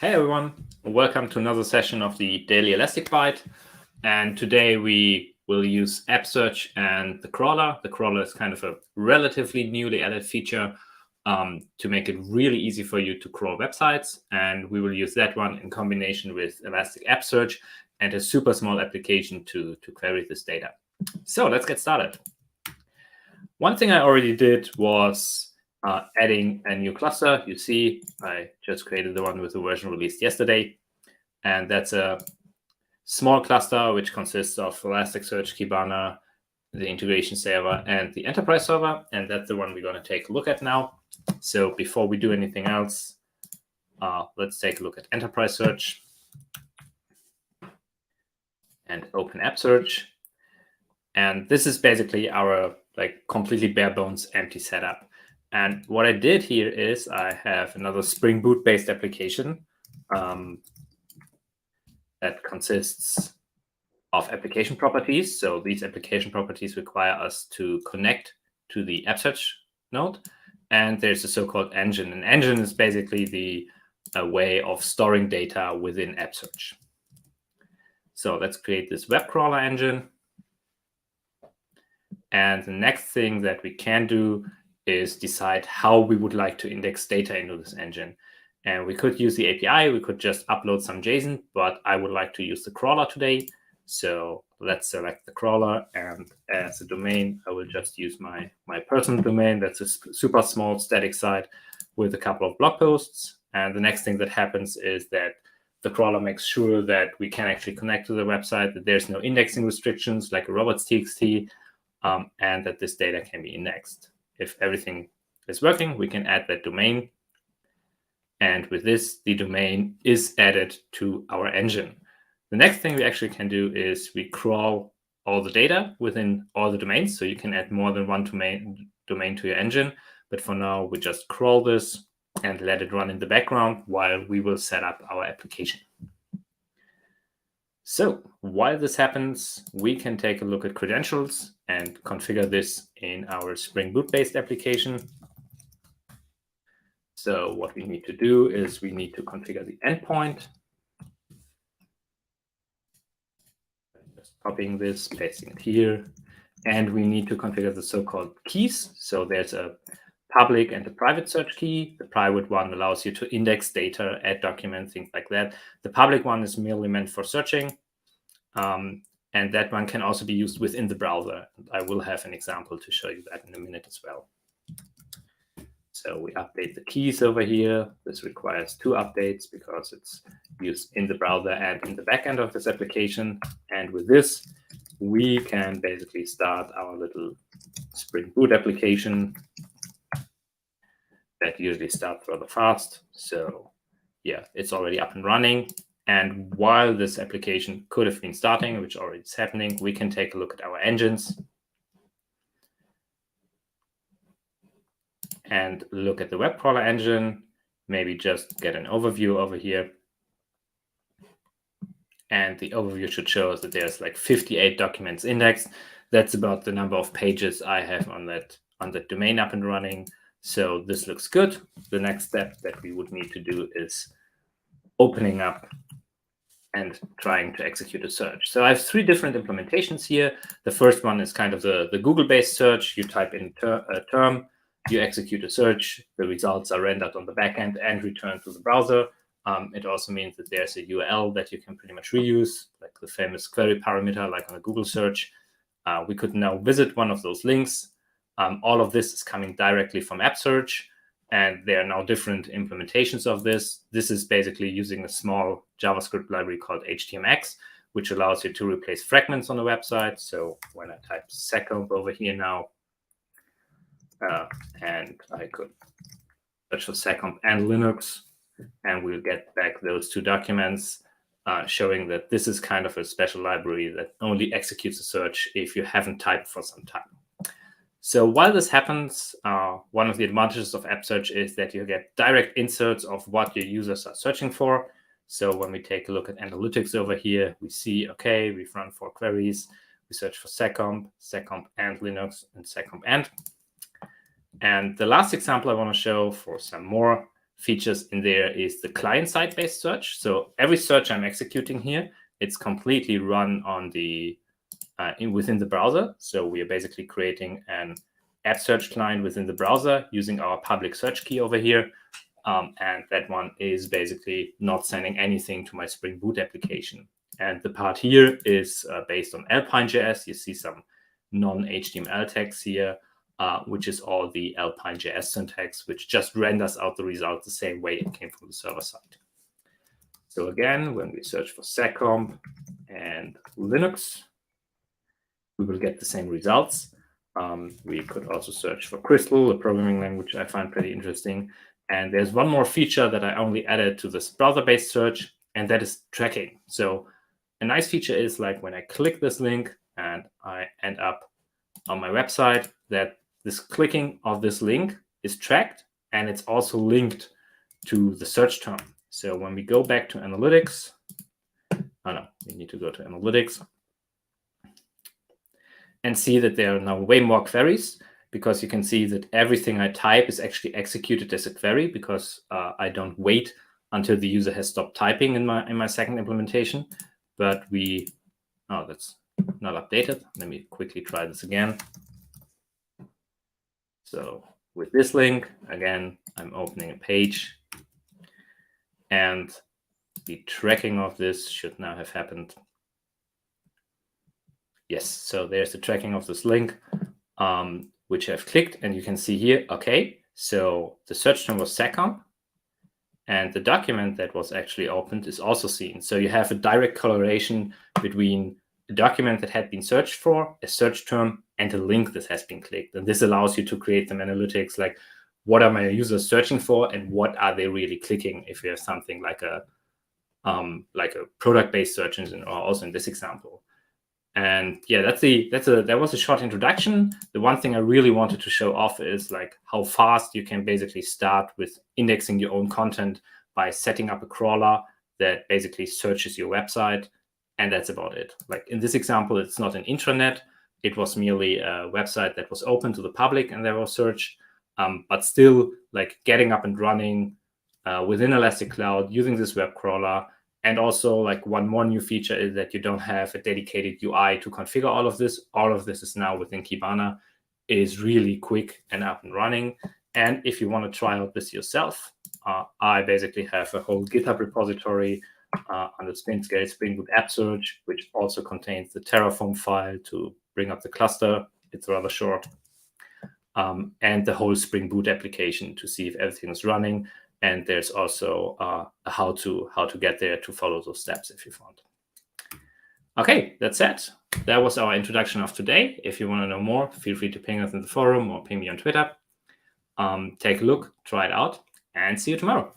Hey everyone, welcome to another session of the Daily Elastic Byte. And today we will use App Search and the crawler. The crawler is kind of a relatively newly added feature to make it really easy for you to crawl websites. And we will use that one in combination with Elastic App Search and a super small application to query this data. So let's get started. One thing I already did was adding a new cluster. You see, I just created the one with the version released yesterday. And that's a small cluster, which consists of Elasticsearch, Kibana, the integration server, and the enterprise server. And that's the one we're going to take a look at now. So before we do anything else, let's take a look at enterprise search and open app search. And this is basically our completely bare bones empty setup. And what I did here is I have another Spring Boot based application that consists of application properties. So these application properties require us to connect to the App Search node. And there's a so-called engine. An engine is basically the way of storing data within App Search. So let's create this web crawler engine. And the next thing that we can do is decide how we would like to index data into this engine. And we could use the API, we could just upload some JSON, but I would like to use the crawler today. So let's select the crawler, and as a domain, I will just use my personal domain. That's a super small static site with a couple of blog posts. And the next thing that happens is that the crawler makes sure that we can actually connect to the website, that there's no indexing restrictions like a robots.txt, and that this data can be indexed. If everything is working, we can add that domain. And with this, the domain is added to our engine. The next thing we actually can do is we crawl all the data within all the domains. So you can add more than one domain to your engine. But for now, we just crawl this and let it run in the background while we will set up our application. So while this happens, we can take a look at credentials and configure this in our Spring Boot-based application. So what we need to do is we need to configure the endpoint. Just copying this, pasting it here. And we need to configure the so-called keys. So there's a public and a private search key. The private one allows you to index data, add documents, things like that. The public one is merely meant for searching. And that one can also be used within the browser. I will have an example to show you that in a minute as well. So we update the keys over here. This requires 2 updates because it's used in the browser and in the backend of this application. And with this, we can basically start our little Spring Boot application. That usually starts rather fast. So yeah, it's already up and running. And while this application could have been starting, which already is happening, we can take a look at our engines and look at the web crawler engine, maybe just get an overview over here. And the overview should show us that there's like 58 documents indexed. That's about the number of pages I have on that domain up and running. So this looks good. The next step that we would need to do is opening up and trying to execute a search. So I have 3 different implementations here. The first one is kind of the Google-based search. You type in a term, you execute a search, the results are rendered on the backend and returned to the browser. It also means that there's a URL that you can pretty much reuse, like the famous query parameter, like on a Google search. We could now visit one of those links. All of this is coming directly from App Search. And there are now different implementations of this. This is basically using a small JavaScript library called HTMX, which allows you to replace fragments on the website. So when I type secomp over here now, and I could search for secomp and Linux, and we'll get back those 2 documents showing that this is kind of a special library that only executes a search if you haven't typed for some time. So while this happens, one of the advantages of App Search is that you get direct inserts of what your users are searching for. So when we take a look at analytics over here, we see, okay, we've run 4 queries. We search for secomp, secomp and Linux, and secomp and. And the last example I want to show for some more features in there is the client-side based search. So every search I'm executing here, it's completely run on the within the browser. So we are basically creating an app search client within the browser using our public search key over here. And that one is basically not sending anything to my Spring Boot application. And the part here is based on Alpine.js. You see some non-HTML text here, which is all the Alpine.js syntax, which just renders out the result the same way it came from the server side. So again, when we search for seccomp and Linux, we will get the same results. We could also search for Crystal, a programming language I find pretty interesting. And there's one more feature that I only added to this browser-based search, and that is tracking. So a nice feature is like when I click this link and I end up on my website, that this clicking of this link is tracked, and it's also linked to the search term. So when we go back to analytics, we need to go to analytics and see that there are now way more queries, because you can see that everything I type is actually executed as a query, because I don't wait until the user has stopped typing in my second implementation. But that's not updated. Let me quickly try this again. So with this link, again, I'm opening a page, and the tracking of this should now have happened. Yes, so there's the tracking of this link, which I've clicked, and you can see here, okay, so the search term was seccomp, and the document that was actually opened is also seen. So you have a direct correlation between the document that had been searched for, a search term, and a link that has been clicked. And this allows you to create some analytics, like what are my users searching for and what are they really clicking, if you have something like a product-based search engine, or also in this example. And yeah, that was a short introduction. The one thing I really wanted to show off is like how fast you can basically start with indexing your own content by setting up a crawler that basically searches your website. And that's about it. Like in this example, it's not an intranet. It was merely a website that was open to the public and there was search, but still like getting up and running within Elastic Cloud using this web crawler. And also, like one more new feature is that you don't have a dedicated UI to configure all of this. All of this is now within Kibana. It is really quick and up and running. And if you want to try out this yourself, I basically have a whole GitHub repository under Spring Boot App Search, which also contains the Terraform file to bring up the cluster. It's rather short. And the whole Spring Boot application to see if everything is running. And there's also a how to get there to follow those steps if you want. Okay, that's it. That was our introduction of today. If you want to know more, feel free to ping us in the forum or ping me on Twitter. Take a look, try it out, and see you tomorrow.